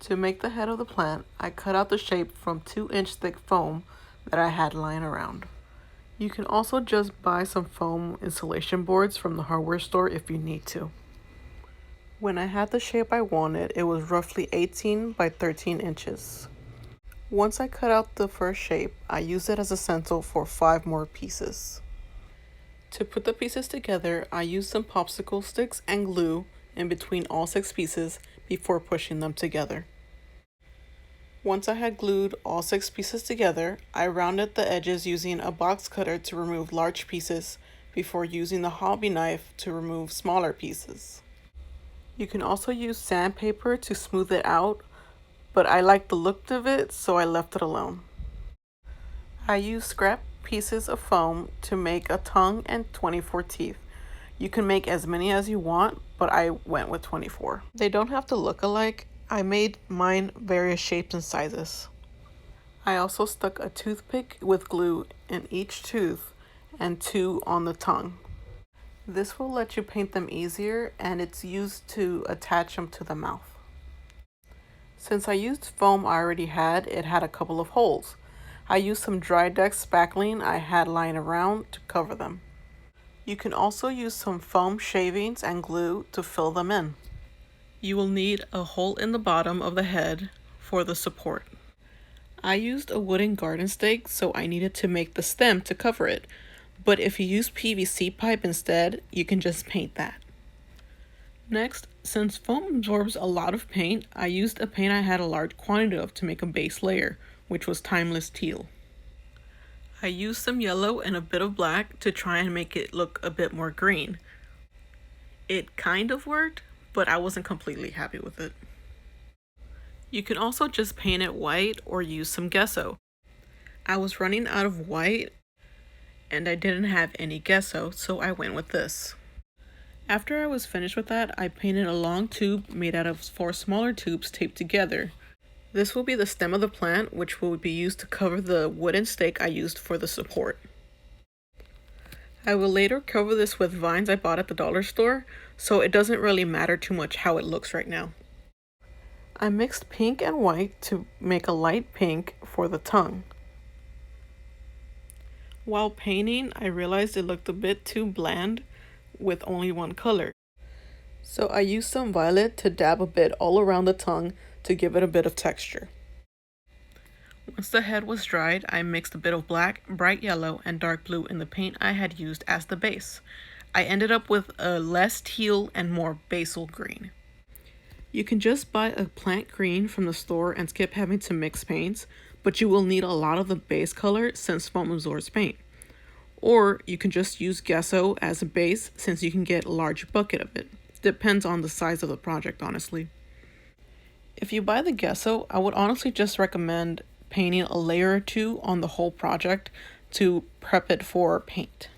To make the head of the plant, I cut out the shape from 2-inch thick foam that I had lying around. You can also just buy some foam insulation boards from the hardware store if you need to. When I had the shape I wanted, it was roughly 18 by 13 inches. Once I cut out the first shape, I used it as a stencil for 5 more pieces. To put the pieces together, I used some popsicle sticks and glue in between all 6 pieces before pushing them together. Once I had glued all 6 pieces together, I rounded the edges using a box cutter to remove large pieces before using the hobby knife to remove smaller pieces. You can also use sandpaper to smooth it out, but I like the look of it, so I left it alone. I used scrap pieces of foam to make a tongue and 24 teeth. You can make as many as you want, but I went with 24. They don't have to look alike. I made mine various shapes and sizes. I also stuck a toothpick with glue in each tooth and 2 on the tongue. This will let you paint them easier, and it's used to attach them to the mouth. Since I used foam I already had, it had a couple of holes. I used some dry deck spackling I had lying around to cover them. You can also use some foam shavings and glue to fill them in. You will need a hole in the bottom of the head for the support. I used a wooden garden stake, so I needed to make the stem to cover it. But if you use PVC pipe instead, you can just paint that. Next, since foam absorbs a lot of paint, I used a paint I had a large quantity of to make a base layer, which was Timeless Teal. I used some yellow and a bit of black to try and make it look a bit more green. It kind of worked, but I wasn't completely happy with it. You can also just paint it white or use some gesso. I was running out of white and I didn't have any gesso, so I went with this. After I was finished with that, I painted a long tube made out of 4 smaller tubes taped together. This will be the stem of the plant, which will be used to cover the wooden stake I used for the support. I will later cover this with vines I bought at the dollar store, so it doesn't really matter too much how it looks right now. I mixed pink and white to make a light pink for the tongue. While painting, I realized it looked a bit too bland with only one color. So I used some violet to dab a bit all around the tongue to give it a bit of texture. Once the head was dried, I mixed a bit of black, bright yellow, and dark blue in the paint I had used as the base. I ended up with a less teal and more basil green. You can just buy a plant green from the store and skip having to mix paints, but you will need a lot of the base color since foam absorbs paint. Or you can just use gesso as a base since you can get a large bucket of it. Depends on the size of the project, honestly. If you buy the gesso, I would honestly just recommend painting a layer or 2 on the whole project to prep it for paint.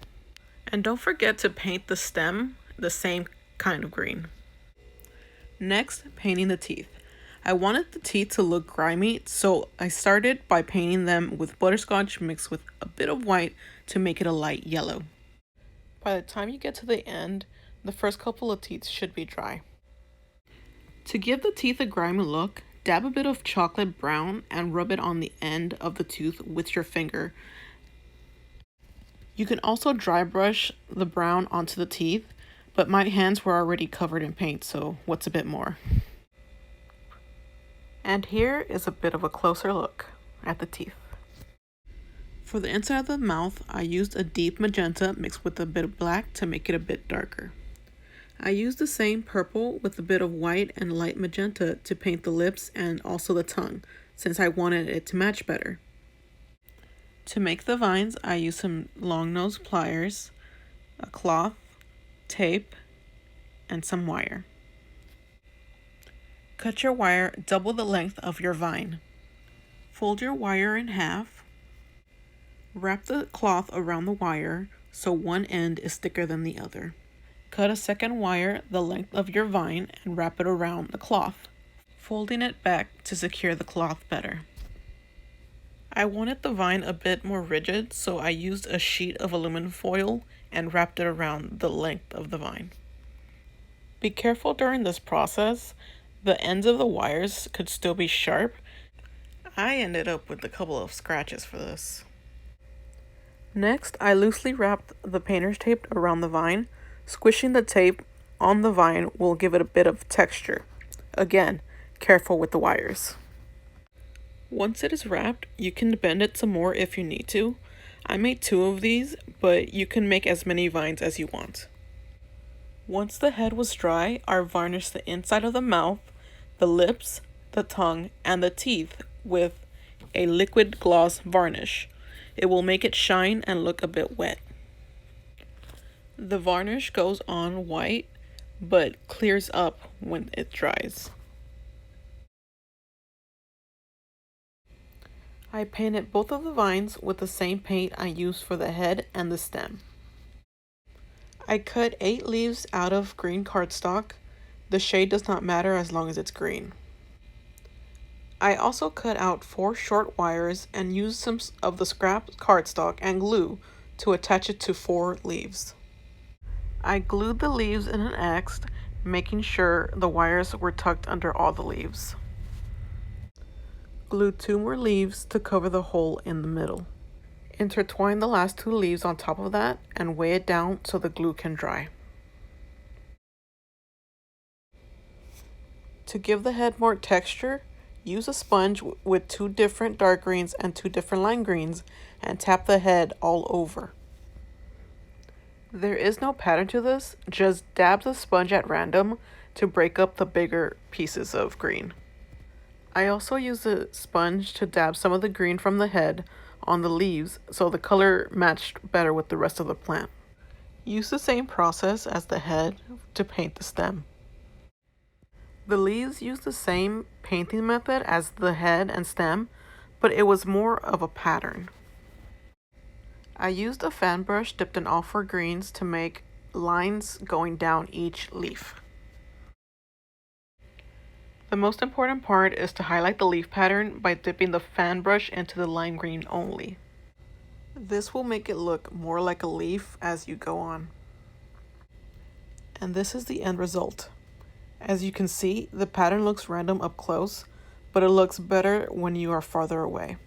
And don't forget to paint the stem the same kind of green. Next, painting the teeth. I wanted the teeth to look grimy, so I started by painting them with butterscotch mixed with a bit of white to make it a light yellow. By the time you get to the end, the first couple of teeth should be dry. To give the teeth a grimy look, dab a bit of chocolate brown and rub it on the end of the tooth with your finger. You can also dry brush the brown onto the teeth, but my hands were already covered in paint, so what's a bit more? And here is a bit of a closer look at the teeth. For the inside of the mouth, I used a deep magenta mixed with a bit of black to make it a bit darker. I used the same purple with a bit of white and light magenta to paint the lips and also the tongue, since I wanted it to match better. To make the vines, I used some long nose pliers, a cloth, tape, and some wire. Cut your wire double the length of your vine. Fold your wire in half. Wrap the cloth around the wire so one end is thicker than the other. Cut a second wire the length of your vine and wrap it around the cloth, folding it back to secure the cloth better. I wanted the vine a bit more rigid, so I used a sheet of aluminum foil and wrapped it around the length of the vine. Be careful during this process the ends of the wires could still be sharp. I ended up with a couple of scratches for this. Next, I loosely wrapped the painter's tape around the vine. Squishing the tape on the vine will give it a bit of texture. Again, careful with the wires. Once it is wrapped, you can bend it some more if you need to. I made 2 of these, but you can make as many vines as you want. Once the head was dry, I varnished the inside of the mouth, the lips, the tongue, and the teeth with a liquid gloss varnish. It will make it shine and look a bit wet. The varnish goes on white, but clears up when it dries. I painted both of the vines with the same paint I used for the head and the stem. I cut 8 leaves out of green cardstock. The shade does not matter as long as it's green. I also cut out 4 short wires and used some of the scrap cardstock and glue to attach it to 4 leaves. I glued the leaves in an X, making sure the wires were tucked under all the leaves. Glue 2 more leaves to cover the hole in the middle. Intertwine the last 2 leaves on top of that and weigh it down so the glue can dry. To give the head more texture, use a sponge with 2 different dark greens and 2 different lime greens and tap the head all over. There is no pattern to this, just dab the sponge at random to break up the bigger pieces of green. I also used the sponge to dab some of the green from the head on the leaves so the color matched better with the rest of the plant. Use the same process as the head to paint the stem. The leaves used the same painting method as the head and stem, but it was more of a pattern. I used a fan brush dipped in all 4 greens to make lines going down each leaf. The most important part is to highlight the leaf pattern by dipping the fan brush into the lime green only. This will make it look more like a leaf as you go on. And this is the end result. As you can see, the pattern looks random up close, but it looks better when you are farther away.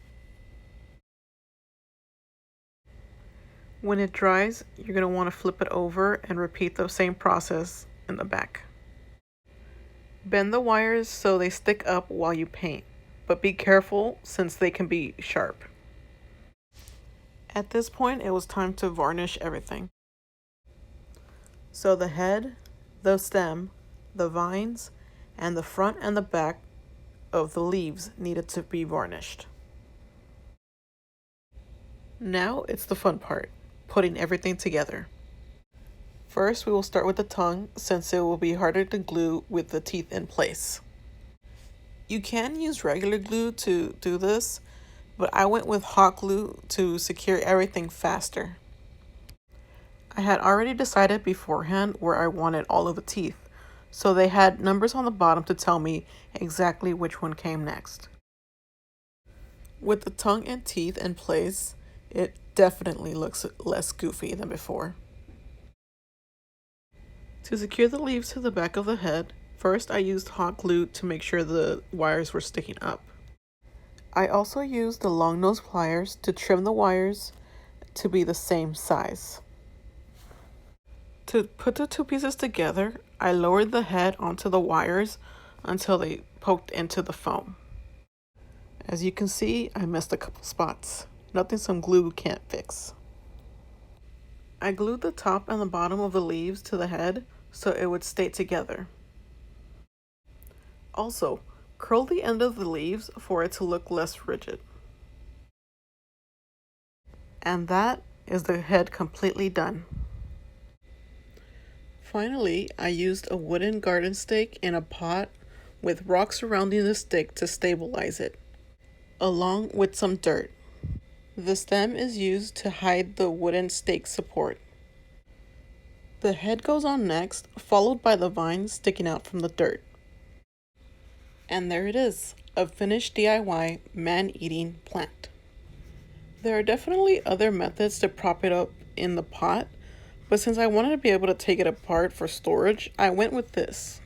When it dries, you're going to want to flip it over and repeat the same process in the back. Bend the wires so they stick up while you paint, but be careful since they can be sharp. At this point, it was time to varnish everything. So the head, the stem, the vines, and the front and the back of the leaves needed to be varnished. Now it's the fun part, putting everything together. First, we will start with the tongue since it will be harder to glue with the teeth in place. You can use regular glue to do this, but I went with hot glue to secure everything faster. I had already decided beforehand where I wanted all of the teeth, so they had numbers on the bottom to tell me exactly which one came next. With the tongue and teeth in place, it definitely looks less goofy than before. To secure the leaves to the back of the head, first I used hot glue to make sure the wires were sticking up. I also used the long nose pliers to trim the wires to be the same size. To put the 2 pieces together, I lowered the head onto the wires until they poked into the foam. As you can see, I missed a couple spots. Nothing some glue can't fix. I glued the top and the bottom of the leaves to the head so it would stay together. Also, curl the end of the leaves for it to look less rigid. And that is the head completely done. Finally, I used a wooden garden stake in a pot with rocks surrounding the stick to stabilize it, along with some dirt. The stem is used to hide the wooden stake support. The head goes on next, followed by the vines sticking out from the dirt. And there it is, a finished DIY man-eating plant. There are definitely other methods to prop it up in the pot, but since I wanted to be able to take it apart for storage, I went with this.